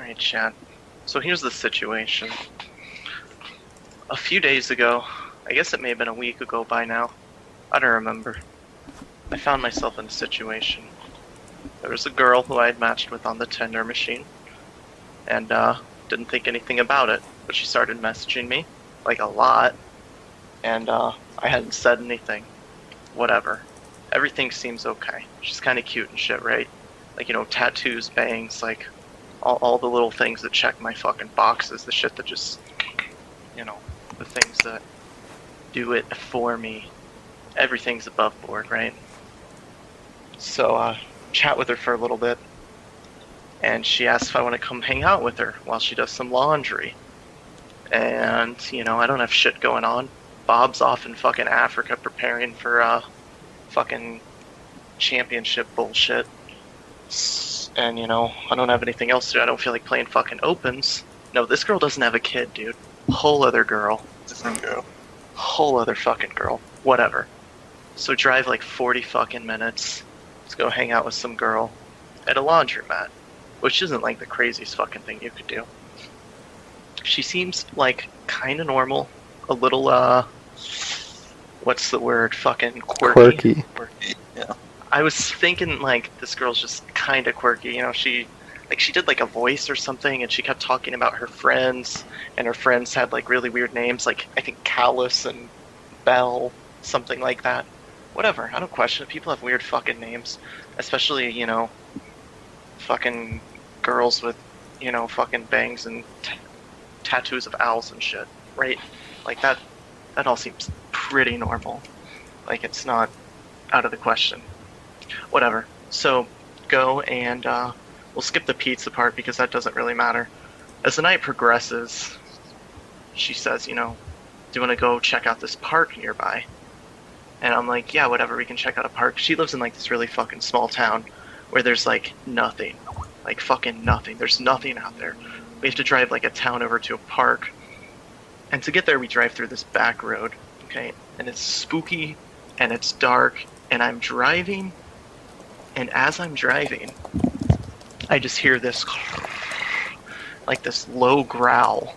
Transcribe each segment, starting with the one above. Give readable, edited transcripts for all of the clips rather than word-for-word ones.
Alright, chat. So here's the situation. A few days ago, I guess it may have been a week ago by now, I don't remember, I found myself in a situation. There was a girl who I had matched with on the Tinder machine, and didn't think anything about it, but she started messaging me, like a lot, and I hadn't said anything. Whatever. Everything seems okay. She's kind of cute and shit, right? Like, you know, tattoos, bangs, like, all the little things that check my fucking boxes, the shit that just, you know, the things that do it for me. Everything's above board, right? So, chat with her for a little bit, and she asked if I want to come hang out with her while she does some laundry. And, you know, I don't have shit going on. Bob's off in fucking Africa preparing for, fucking championship bullshit. And, you know, I don't have anything else to do. I don't feel like playing fucking opens. No, this girl doesn't have a kid, dude. Whole other girl. Different girl. Whole other fucking girl. Whatever. So drive like 40 fucking minutes. Let's go hang out with some girl at a laundromat. Which isn't like the craziest fucking thing you could do. She seems like kinda normal. A little, what's the word? Fucking quirky. Quirky, yeah. I was thinking, like, this girl's just kinda quirky, you know, she did, like, a voice or something, and she kept talking about her friends, and her friends had, like, really weird names, like, I think Callus and Belle, something like that. Whatever, I don't question it, people have weird fucking names, especially, you know, fucking girls with, you know, fucking bangs and tattoos of owls and shit, right? Like, that all seems pretty normal. Like, it's not out of the question. Whatever. So, go and, we'll skip the pizza part because that doesn't really matter. As the night progresses, she says, you know, do you want to go check out this park nearby? And I'm like, yeah, whatever, we can check out a park. She lives in, like, this really fucking small town where there's, like, nothing. Like, fucking nothing. There's nothing out there. We have to drive, like, a town over to a park. And to get there, we drive through this back road, okay? And it's spooky, and it's dark, and I'm driving, and as I'm driving, I just hear this, like, this low growl.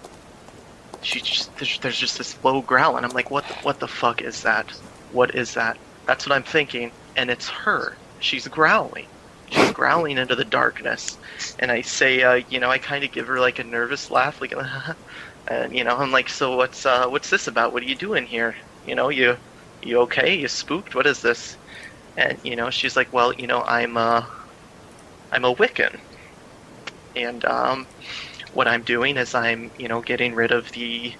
There's just this low growl, and I'm like, what the fuck is that? What is that? That's what I'm thinking, and it's her. She's growling. She's growling into the darkness, and I say, you know, I kind of give her, like, a nervous laugh, like, and, you know, I'm like, so what's this about? What are you doing here? You know, you okay? You spooked? What is this? And, you know, she's like, well, you know, I'm a Wiccan. And, what I'm doing is I'm, you know, getting rid of the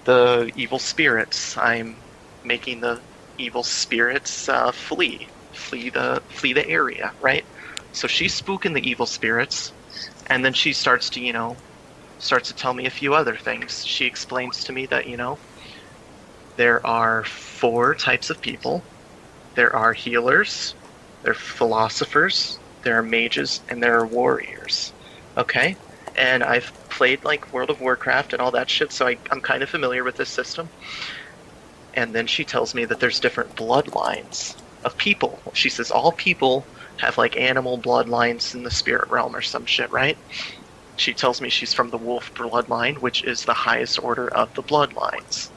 evil spirits. I'm making the evil spirits, flee the area, right? So she's spooking the evil spirits, and then she starts to tell me a few other things. She explains to me that, you know, there are 4 types of people. There are healers, there are philosophers, there are mages, and there are warriors. Okay? And I've played, like, World of Warcraft and all that shit, so I'm kind of familiar with this system. And then she tells me that there's different bloodlines of people. She says all people have, like, animal bloodlines in the spirit realm or some shit, right? She tells me she's from the wolf bloodline, which is the highest order of the bloodlines.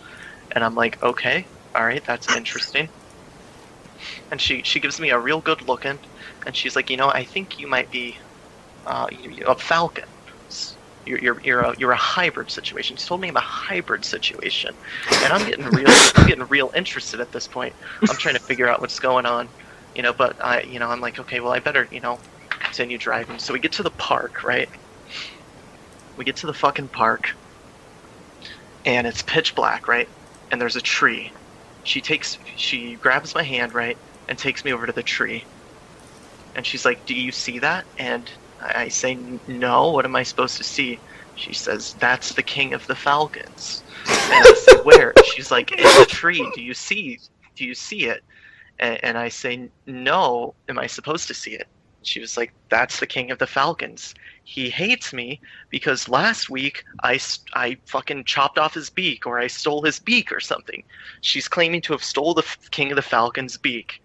And I'm like, okay, alright, that's interesting. And she gives me a real good looking, and she's like, you know, I think you might be a falcon. You're a hybrid situation. She told me I'm a hybrid situation, and I'm getting real interested at this point. I'm trying to figure out what's going on, you know. But I'm like, okay, well, I better, you know, continue driving. So we get to the park, right? We get to the fucking park, and it's pitch black, right? And there's a tree. She grabs my hand, right, and takes me over to the tree. And she's like, do you see that? And I say, no, what am I supposed to see? She says, that's the king of the falcons. And I say, where? She's like, in the tree, do you see it? And I say, no, am I supposed to see it? She was like, that's the king of the falcons. He hates me because last week I fucking chopped off his beak, or I stole his beak or something. She's claiming to have stole the king of the falcons' beak.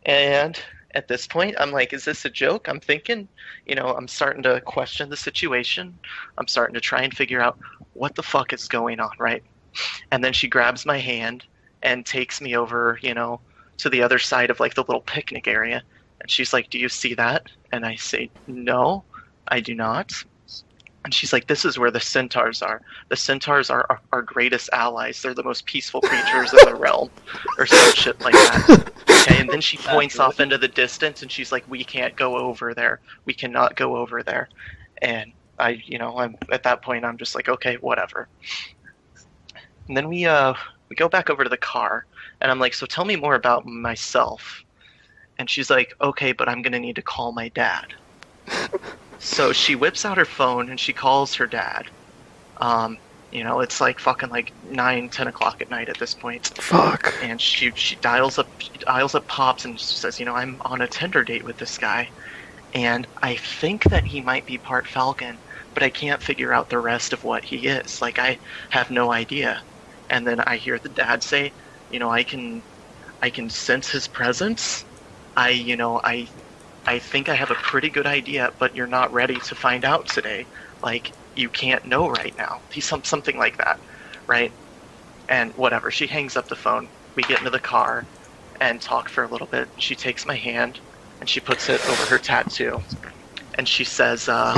And At this point, I'm like, is this a joke? I'm thinking, I'm starting to question the situation. I'm starting to try and figure out what the fuck is going on, right? And then she grabs my hand and takes me over, to the other side of like the little picnic area. And she's like, do you see that? And I say, no, I do not. And she's like, this is where the centaurs are. The centaurs are our greatest allies. They're the most peaceful creatures in the realm, or some shit like that. Okay, and then she points off into the distance, and she's like, we can't go over there. We cannot go over there. And I'm at that point, I'm just like, okay, whatever. And then we go back over to the car, and I'm like, so tell me more about myself. And she's like, okay, but I'm gonna need to call my dad. So she whips out her phone and she calls her dad. It's like fucking like 9-10 o'clock at night at this point. Fuck. And she dials up Pops and says, I'm on a Tinder date with this guy, and I think that he might be part Falcon, but I can't figure out the rest of what he is. Like, I have no idea. And then I hear the dad say, I can sense his presence. I think I have a pretty good idea, but you're not ready to find out today. Like, you can't know right now. He's something like that, right? And whatever. She hangs up the phone. We get into the car and talk for a little bit. She takes my hand and she puts it over her tattoo. And she says, do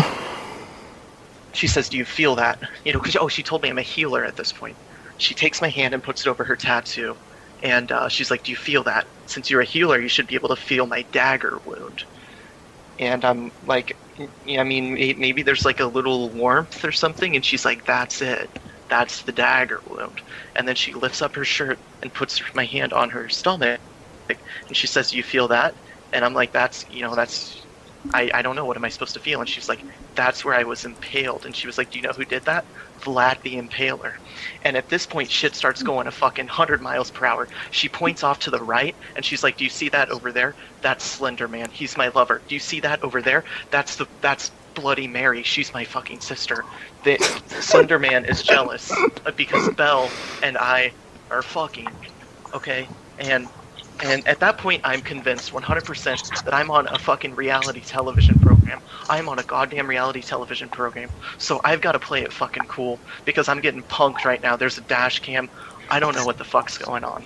you feel that? Because she told me I'm a healer at this point. She takes my hand and puts it over her tattoo. And she's like, do you feel that? Since you're a healer, you should be able to feel my dagger wound. And I'm like, maybe there's like a little warmth or something. And she's like, that's it. That's the dagger wound. And then she lifts up her shirt and puts my hand on her stomach. And she says, do you feel that? And I'm like, I don't know. What am I supposed to feel? And she's like, that's where I was impaled. And she was like, do you know who did that? Vlad the Impaler. And at this point, shit starts going a fucking 100 miles per hour. She points off to the right, and she's like, do you see that over there? That's Slender Man. He's my lover. Do you see that over there? That's Bloody Mary. She's my fucking sister. The Slender Man is jealous because Belle and I are fucking, okay? And at that point, I'm convinced 100% that I'm on a fucking reality television program. I'm on a goddamn reality television program. So I've got to play it fucking cool because I'm getting punked right now. There's a dash cam. I don't know what the fuck's going on.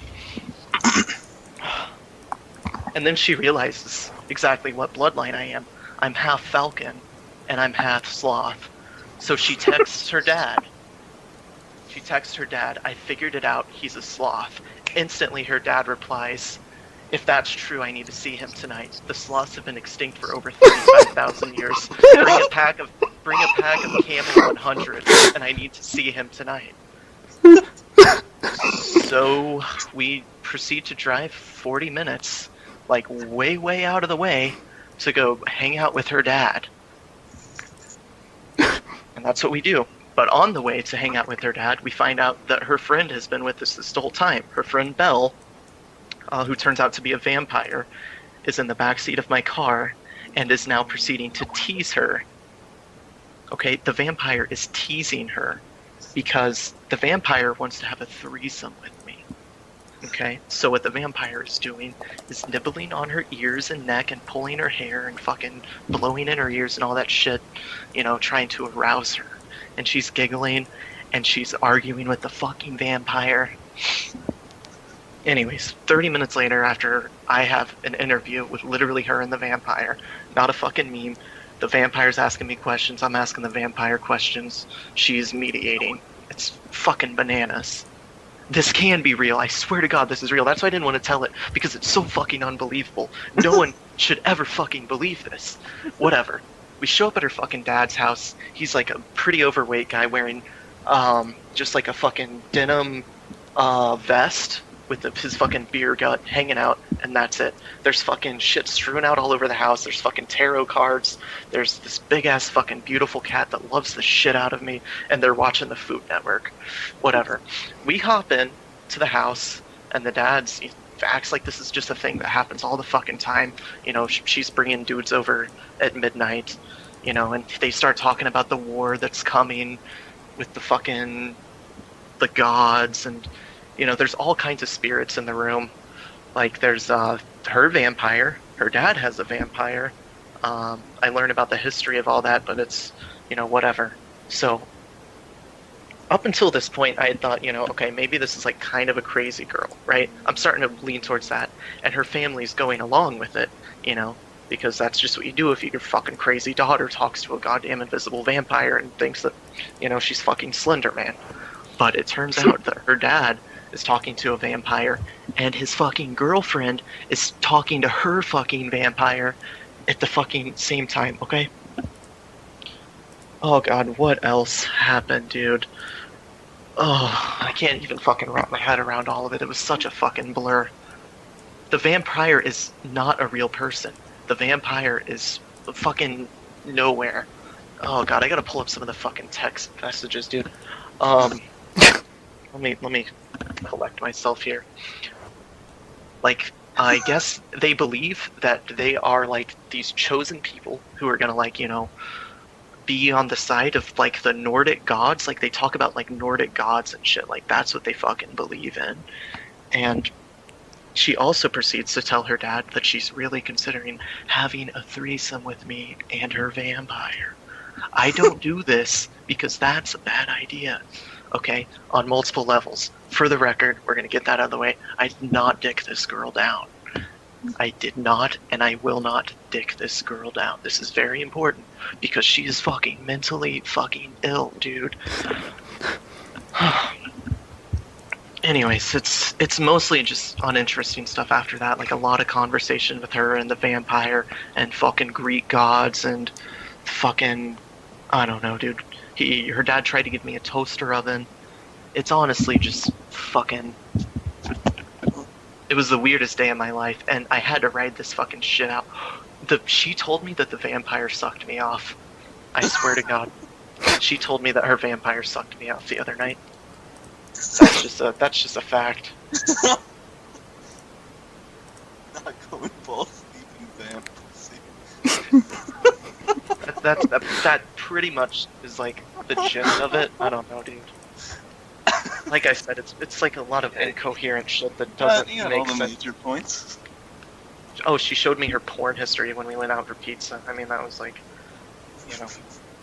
And then she realizes exactly what bloodline I am. I'm half Falcon and I'm half Sloth. So she texts her dad. I figured it out. He's a sloth. Instantly, her dad replies, if that's true, I need to see him tonight. The sloths have been extinct for over 35,000 years. Bring a pack of Camel 100, and I need to see him tonight. So we proceed to drive 40 minutes, like way, way out of the way, to go hang out with her dad. And that's what we do. But on the way to hang out with her dad, we find out that her friend has been with us this whole time. Her friend Belle, who turns out to be a vampire, is in the backseat of my car and is now proceeding to tease her. Okay, the vampire is teasing her because the vampire wants to have a threesome with me. Okay, so what the vampire is doing is nibbling on her ears and neck and pulling her hair and fucking blowing in her ears and all that shit, trying to arouse her. And she's giggling, and she's arguing with the fucking vampire. Anyways, 30 minutes later, after I have an interview with literally her and the vampire, not a fucking meme, the vampire's asking me questions, I'm asking the vampire questions, she's mediating. It's fucking bananas. This can be real, I swear to God this is real. That's why I didn't want to tell it, because it's so fucking unbelievable. No one should ever fucking believe this. Whatever. We show up at her fucking dad's house. He's like a pretty overweight guy wearing just like a fucking denim vest with his fucking beer gut hanging out, and that's it. There's fucking shit strewn out all over the house. There's fucking tarot cards. There's this big-ass fucking beautiful cat that loves the shit out of me, and they're watching the Food Network. Whatever. We hop in to the house, and the dad's acts like this is just a thing that happens all the fucking time. She's bringing dudes over at midnight, and they start talking about the war that's coming with the gods, and there's all kinds of spirits in the room. Like there's her vampire, her dad has a vampire. I learn about the history of all that, but it's, whatever. So, up until this point, I had thought, okay, maybe this is like kind of a crazy girl, right? I'm starting to lean towards that. And her family's going along with it, because that's just what you do if your fucking crazy daughter talks to a goddamn invisible vampire and thinks that, she's fucking Slender Man. But it turns out that her dad is talking to a vampire, and his fucking girlfriend is talking to her fucking vampire at the fucking same time, okay? Oh god, what else happened, dude? Oh, I can't even fucking wrap my head around all of it. It was such a fucking blur. The vampire is not a real person. The vampire is fucking nowhere. Oh god, I gotta pull up some of the fucking text messages, dude. Let me collect myself here. Like, I guess they believe that they are like these chosen people who are gonna like, be on the side of like the Nordic gods. Like they talk about like Nordic gods and shit. Like that's what they fucking believe in. And she also proceeds to tell her dad that she's really considering having a threesome with me and her vampire. I don't do this because that's a bad idea. Okay, on multiple levels. For the record, we're gonna get that out of the way. I did not dick this girl down. I did not, and I will not dick this girl down. This is very important, because she is fucking mentally fucking ill, dude. Anyways, it's mostly just uninteresting stuff after that, like a lot of conversation with her and the vampire and fucking Greek gods and fucking, I don't know, dude. Her dad tried to give me a toaster oven. It's honestly just fucking... It was the weirdest day of my life, and I had to ride this fucking shit out. She told me that the vampire sucked me off. I swear to God. She told me that her vampire sucked me off the other night. That's just a fact. Not going ball sleeping vamp. That pretty much is like the gist of it. I don't know, dude. Like I said, it's like a lot of incoherent shit that doesn't make all the sense. major points. Oh, she showed me her porn history when we went out for pizza. I mean, that was like,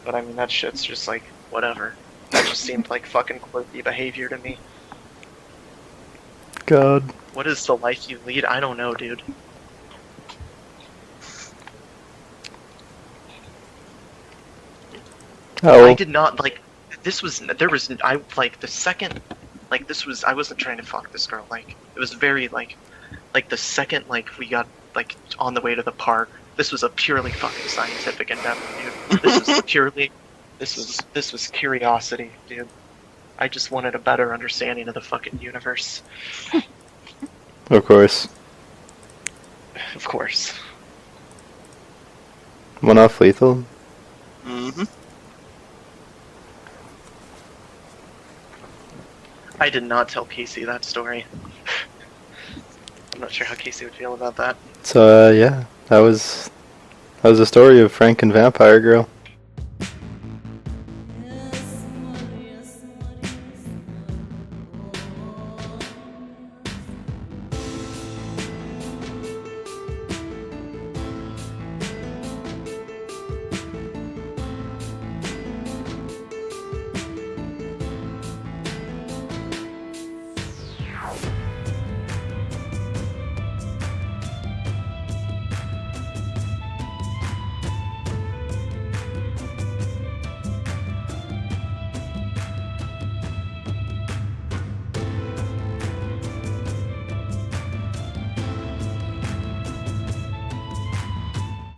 but I mean, that shit's just like, whatever. That just seemed like fucking quirky behavior to me. God. What is the life you lead? I don't know, dude. Oh. I did not, like, I wasn't trying to fuck this girl, like, it was very, like the second, like, we got, like, on the way to the park, this was a purely fucking scientific endeavor, dude. This was curiosity, dude. I just wanted a better understanding of the fucking universe. Of course. Of course. One off lethal? Mm-hmm. I did not tell Casey that story. I'm not sure how Casey would feel about that. So, yeah. That was the story of Frank and Vampire Girl.